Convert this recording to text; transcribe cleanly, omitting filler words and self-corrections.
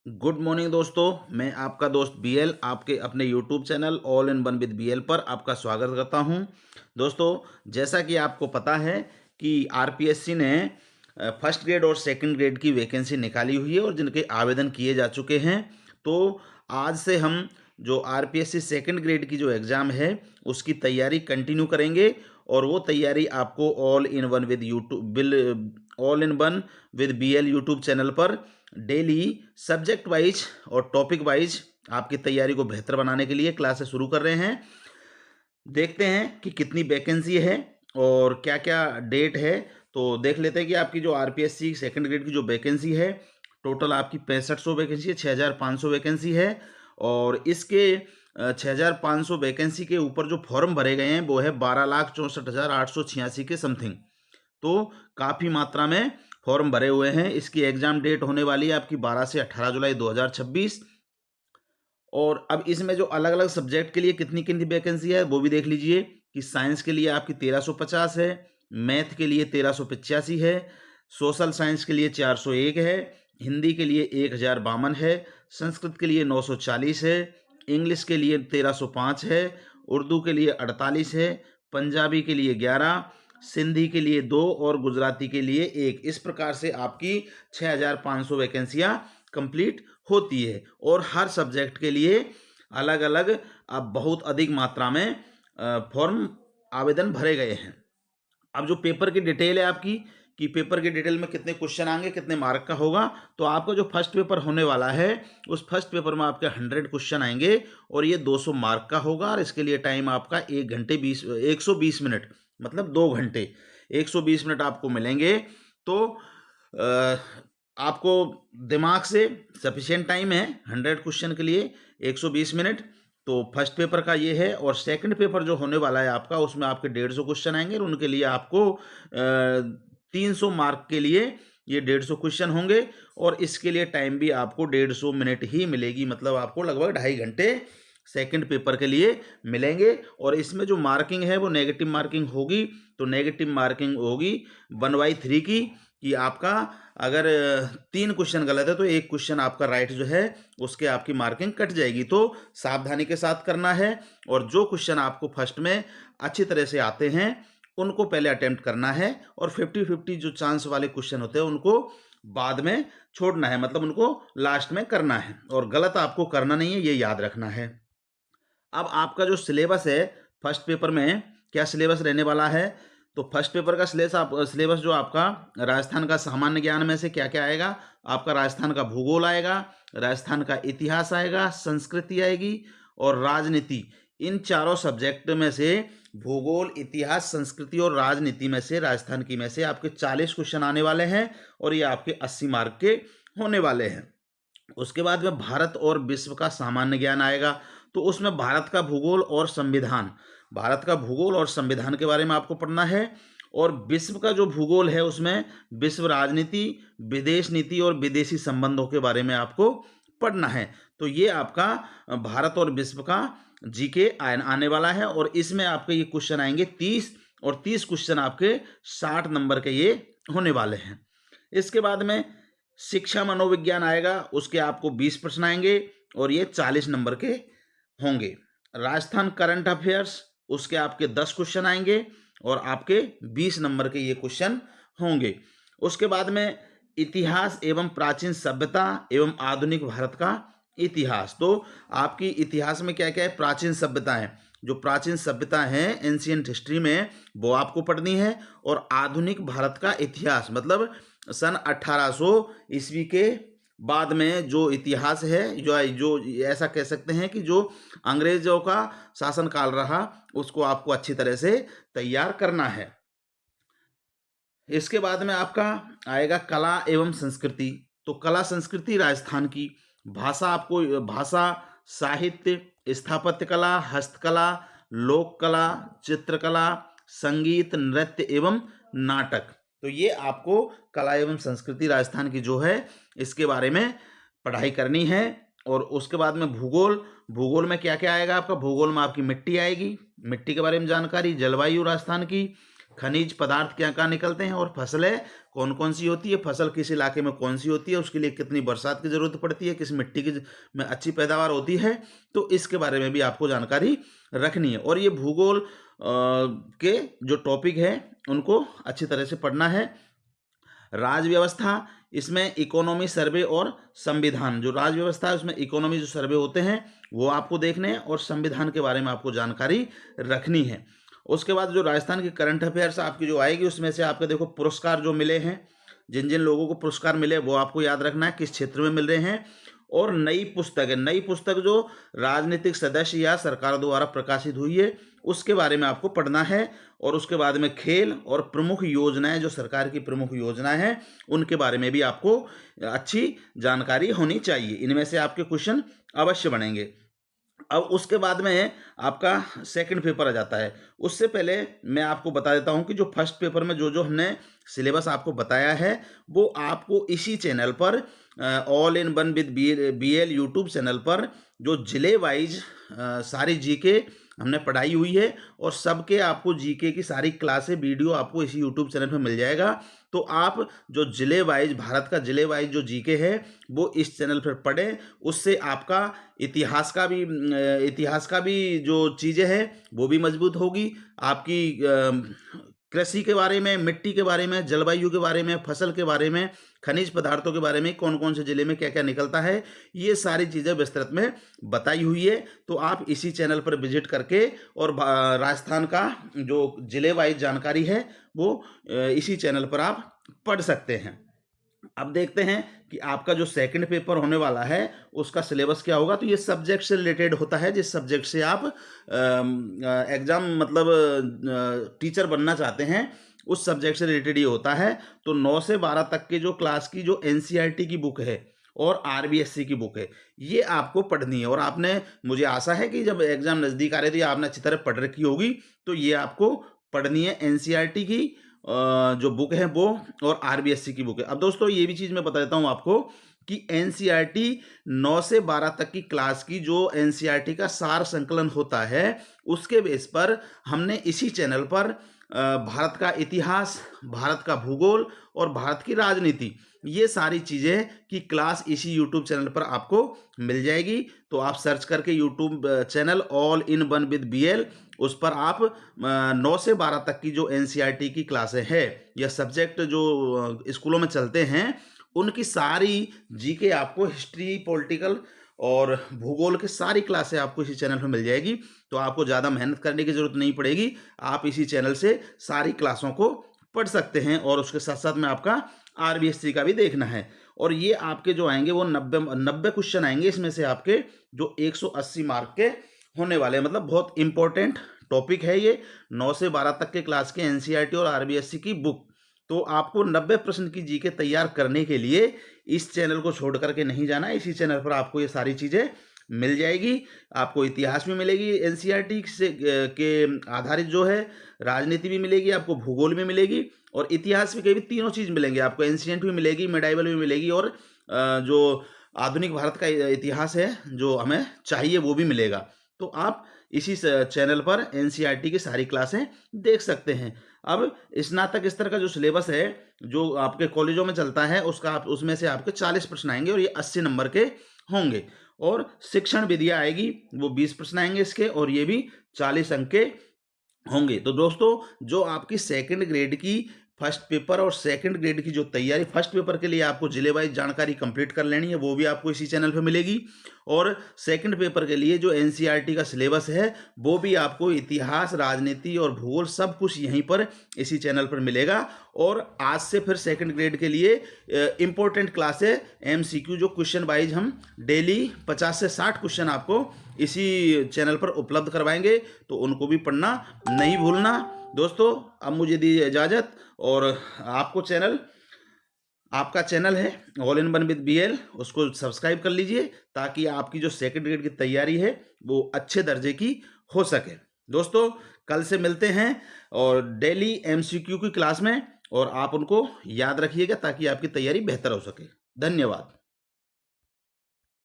Good morning दोस्तों। मैं आपका दोस्त बीएल आपके अपने YouTube channel all in one with BL पर आपका स्वागत करता हूं। दोस्तों, जैसा कि आपको पता है कि आरपीएससी ने फर्स्ट ग्रेड और सेकंड ग्रेड की वैकेंसी निकाली हुई है और जिनके आवेदन किए जा चुके हैं। तो आज से हम जो आरपीएससी सेकंड ग्रेड की जो एग्ज़ाम है उसकी तैयारी कंटिन्यू करेंगे और वो तैयारी आपको all in one with BL YouTube channel पर डेली सब्जेक्ट वाइज और टॉपिक वाइज आपकी तैयारी को बेहतर बनाने के लिए क्लासेस शुरू कर रहे हैं। देखते हैं कि कितनी वैकेंसी है और क्या क्या डेट है। तो देख लेते हैं कि आपकी जो आरपीएससी सेकंड ग्रेड की जो वैकेंसी है, टोटल आपकी 6500 वैकेंसी है, 6500 वैकेंसी है। और इसके 6500 वैकेंसी के ऊपर जो फॉर्म भरे गए हैं वो है 12,64,886 के समथिंग। तो काफ़ी मात्रा में फॉर्म भरे हुए हैं। इसकी एग्ज़ाम डेट होने वाली है आपकी 12 से 18 जुलाई 2026। और अब इसमें जो अलग अलग सब्जेक्ट के लिए कितनी कितनी वैकेंसी है वो भी देख लीजिए कि साइंस के लिए आपकी 1350 है, मैथ के लिए 1385 है, सोशल साइंस के लिए 401 है, हिंदी के लिए 1052 है, संस्कृत के लिए 940 है, इंग्लिश के लिए 1305 है, उर्दू के लिए 48 है, पंजाबी के लिए 11, सिंधी के लिए 2 और गुजराती के लिए 1। इस प्रकार से आपकी 6500 वैकेंसियाँ कंप्लीट होती है और हर सब्जेक्ट के लिए अलग अलग अब बहुत अधिक मात्रा में फॉर्म आवेदन भरे गए हैं। अब जो पेपर की डिटेल है आपकी कि पेपर की डिटेल में कितने क्वेश्चन आएंगे, कितने मार्क का होगा, तो आपका जो फर्स्ट पेपर होने वाला है उस फर्स्ट पेपर में आपके 100 क्वेश्चन आएंगे और ये 200 मार्क का होगा। और इसके लिए टाइम आपका 120 मिनट मतलब 2 घंटे 120 मिनट आपको मिलेंगे। तो आपको दिमाग से सफिशिएंट टाइम है 100 क्वेश्चन के लिए 120 मिनट। तो फर्स्ट पेपर का ये है और सेकंड पेपर जो होने वाला है आपका उसमें आपके 150 क्वेश्चन आएंगे और उनके लिए आपको 300 मार्क के लिए ये 150 क्वेश्चन होंगे और इसके लिए टाइम भी आपको 150 मिनट ही मिलेगी, मतलब आपको लगभग 2.5 घंटे सेकंड पेपर के लिए मिलेंगे। और इसमें जो मार्किंग है वो नेगेटिव मार्किंग होगी। तो नेगेटिव मार्किंग होगी 1/3 की कि आपका अगर 3 क्वेश्चन गलत है तो 1 क्वेश्चन आपका राइट जो है उसके आपकी मार्किंग कट जाएगी। तो सावधानी के साथ करना है और जो क्वेश्चन आपको फर्स्ट में अच्छी तरह से आते हैं उनको पहले अटेम्प्ट करना है और 50-50 जो चांस वाले क्वेश्चन होते हैं उनको बाद में छोड़ना है, मतलब उनको लास्ट में करना है और गलत आपको करना नहीं है, ये याद रखना है। अब आपका जो सिलेबस है फर्स्ट पेपर में क्या सिलेबस रहने वाला है, तो फर्स्ट पेपर का सिलेबस जो आपका राजस्थान का सामान्य ज्ञान में से क्या क्या आएगा, आपका राजस्थान का भूगोल आएगा, राजस्थान का इतिहास आएगा, संस्कृति आएगी और राजनीति। इन चारों सब्जेक्ट में से भूगोल, इतिहास, संस्कृति और राजनीति में से राजस्थान की में से आपके 40 क्वेश्चन आने वाले हैं और ये आपके 80 मार्क के होने वाले हैं। उसके बाद में भारत और विश्व का सामान्य ज्ञान आएगा। तो उसमें भारत का भूगोल और संविधान, भारत का भूगोल और संविधान के बारे में आपको पढ़ना है। और विश्व का जो भूगोल है उसमें विश्व राजनीति, विदेश नीति और विदेशी संबंधों के बारे में आपको पढ़ना है। तो ये आपका भारत और विश्व का जीके आने वाला है और इसमें आपके ये क्वेश्चन आएंगे 30 और 30 क्वेश्चन आपके 60 नंबर के ये होने वाले हैं। इसके बाद में शिक्षा मनोविज्ञान आएगा, उसके आपको 20 प्रश्न आएंगे और ये 40 नंबर के होंगे। राजस्थान करंट अफेयर्स, उसके आपके 10 क्वेश्चन आएंगे और आपके 20 नंबर के ये क्वेश्चन होंगे। उसके बाद में इतिहास एवं प्राचीन सभ्यता एवं आधुनिक भारत का इतिहास। तो आपकी इतिहास में क्या क्या है, प्राचीन सभ्यता है, जो प्राचीन सभ्यता है एंशियंट हिस्ट्री में वो आपको पढ़नी है। और आधुनिक भारत का इतिहास मतलब सन 1800 ईस्वी के बाद में जो इतिहास है, जो ऐसा कह सकते हैं कि जो अंग्रेजों का शासन काल रहा उसको आपको अच्छी तरह से तैयार करना है। इसके बाद में आपका आएगा कला एवं संस्कृति। तो कला संस्कृति राजस्थान की भाषा, आपको भाषा, साहित्य, स्थापत्य कला, हस्तकला, लोक कला, चित्रकला, संगीत, नृत्य एवं नाटक। तो ये आपको कला एवं संस्कृति राजस्थान की जो है इसके बारे में पढ़ाई करनी है। और उसके बाद में भूगोल, भूगोल में क्या क्या आएगा आपका, भूगोल में आपकी मिट्टी आएगी, मिट्टी के बारे में जानकारी, जलवायु राजस्थान की, खनिज पदार्थ क्या-क्या निकलते हैं और फसलें कौन-कौन सी होती है, फसल किस इलाके में कौन सी होती है, उसके लिए कितनी बरसात की ज़रूरत पड़ती है, किस मिट्टी की में अच्छी पैदावार होती है, तो इसके बारे में भी आपको जानकारी रखनी है। और ये भूगोल के जो टॉपिक हैं उनको अच्छी तरह से पढ़ना है। राज्य व्यवस्था, इसमें इकोनॉमी सर्वे और संविधान, जो राज्य व्यवस्था है उसमें इकोनॉमी जो सर्वे होते हैं वो आपको देखने हैं और संविधान के बारे में आपको जानकारी रखनी है। उसके बाद जो राजस्थान की करंट अफेयर्स आपकी जो आएगी उसमें से आपके देखो पुरस्कार जो मिले हैं, जिन जिन लोगों को पुरस्कार मिले वो आपको याद रखना है किस क्षेत्र में मिल रहे हैं। और नई पुस्तक है, नई पुस्तक जो राजनीतिक सदस्य या सरकार द्वारा प्रकाशित हुई है उसके बारे में आपको पढ़ना है। और उसके बाद में खेल और प्रमुख योजनाएं, जो सरकार की प्रमुख योजनाएं हैं उनके बारे में भी आपको अच्छी जानकारी होनी चाहिए। इनमें से आपके क्वेश्चन अवश्य बनेंगे। अब उसके बाद में आपका सेकंड पेपर आ जाता है। उससे पहले मैं आपको बता देता हूं कि जो फर्स्ट पेपर में जो जो हमने सिलेबस आपको बताया है वो आपको इसी चैनल पर all in one with BL YouTube channel पर जो जिले वाइज सारी जीके हमने पढ़ाई हुई है और सबके आपको जीके की सारी क्लासें वीडियो आपको इसी यूट्यूब चैनल पर मिल जाएगा। तो आप जो जिले वाइज, भारत का जिले वाइज जो जीके है वो इस चैनल पर पढ़ें। उससे आपका इतिहास का भी जो चीज़ें हैं वो भी मजबूत होगी। आपकी कृषि के बारे में, मिट्टी के बारे में, जलवायु के बारे में, फसल के बारे में, खनिज पदार्थों के बारे में, कौन कौन से जिले में क्या क्या निकलता है, ये सारी चीज़ें विस्तृत में बताई हुई है। तो आप इसी चैनल पर विजिट करके और राजस्थान का जो जिले वाइज जानकारी है वो इसी चैनल पर आप पढ़ सकते हैं। अब देखते हैं कि आपका जो सेकंड पेपर होने वाला है उसका सिलेबस क्या होगा। तो ये सब्जेक्ट से रिलेटेड होता है, जिस सब्जेक्ट से आप एग्जाम मतलब टीचर बनना चाहते हैं उस सब्जेक्ट से रिलेटेड ये होता है। तो 9 से 12 तक के जो क्लास की जो NCERT की बुक है और RBSC की बुक है ये आपको पढ़नी है। और आपने, मुझे आशा है कि जब एग्जाम नज़दीक आ रही थी आपने अच्छी तरह पढ़ रखी होगी, तो ये आपको पढ़नी है NCERT की जो बुक है वो और RBSC की बुक है। अब दोस्तों ये भी चीज़ मैं बता देता हूँ आपको कि NCERT 9 से 12 तक की क्लास की जो NCERT का सार संकलन होता है उसके बेस पर हमने इसी चैनल पर भारत का इतिहास, भारत का भूगोल और भारत की राजनीति, ये सारी चीज़ें की क्लास इसी यूट्यूब चैनल पर आपको मिल जाएगी। तो आप सर्च करके YouTube channel all in one with BL, उस पर आप 9 से 12 तक की जो NCERT की क्लासें हैं या सब्जेक्ट जो स्कूलों में चलते हैं उनकी सारी जीके आपको, हिस्ट्री, पॉलिटिकल और भूगोल की सारी क्लासें आपको इसी चैनल पर मिल जाएगी। तो आपको ज़्यादा मेहनत करने की ज़रूरत नहीं पड़ेगी, आप इसी चैनल से सारी क्लासों को पढ़ सकते हैं। और उसके साथ साथ में आपका RBSC का भी देखना है। और ये आपके जो आएंगे वो 90 क्वेश्चन आएंगे, इसमें से आपके जो 180 मार्क के होने वाले हैं। मतलब बहुत इंपॉर्टेंट टॉपिक है ये। 9 से 12 तक के क्लास के NCERT और RBSC की बुक। तो आपको 90% की जीके तैयार करने के लिए इस चैनल को छोड़ करके नहीं जाना है। इसी चैनल पर आपको ये सारी चीज़ें मिल जाएगी। आपको इतिहास भी मिलेगी NCERT से के आधारित जो है, राजनीति भी मिलेगी, आपको भूगोल भी मिलेगी और इतिहास भी, कभी तीनों चीज़ मिलेंगे आपको। एंशिएंट भी मिलेगी, मेडाइवल भी मिलेगी और जो आधुनिक भारत का इतिहास है जो हमें चाहिए वो भी मिलेगा। तो आप इसी चैनल पर NCERT की सारी क्लासें देख सकते हैं। अब स्नातक स्तर का जो सिलेबस है जो आपके कॉलेजों में चलता है उसका उसमें से आपके 40 प्रश्न आएंगे और ये 80 नंबर के होंगे। और शिक्षण विधियाँ आएगी वो 20 प्रश्न आएंगे इसके और ये भी 40 अंक के होंगे। तो दोस्तों जो आपकी सेकंड ग्रेड की फर्स्ट पेपर और सेकंड ग्रेड की जो तैयारी, फर्स्ट पेपर के लिए आपको जिले वाइज जानकारी कंप्लीट कर लेनी है, वो भी आपको इसी चैनल पे मिलेगी। और सेकंड पेपर के लिए जो NCERT का सिलेबस है वो भी आपको इतिहास, राजनीति और भूगोल सब कुछ यहीं पर इसी चैनल पर मिलेगा। और आज से फिर सेकंड ग्रेड के लिए इंपॉर्टेंट क्लास है MCQ, जो क्वेश्चन वाइज हम डेली 50 से 60 क्वेश्चन आपको इसी चैनल पर उपलब्ध करवाएंगे, तो उनको भी पढ़ना नहीं भूलना। दोस्तों अब मुझे दीजिए इजाज़त। और आपका चैनल है all in one with BL, उसको सब्सक्राइब कर लीजिए ताकि आपकी जो सेकंड ग्रेड की तैयारी है वो अच्छे दर्जे की हो सके। दोस्तों कल से मिलते हैं और डेली MCQ की क्लास में, और आप उनको याद रखिएगा ताकि आपकी तैयारी बेहतर हो सके। धन्यवाद।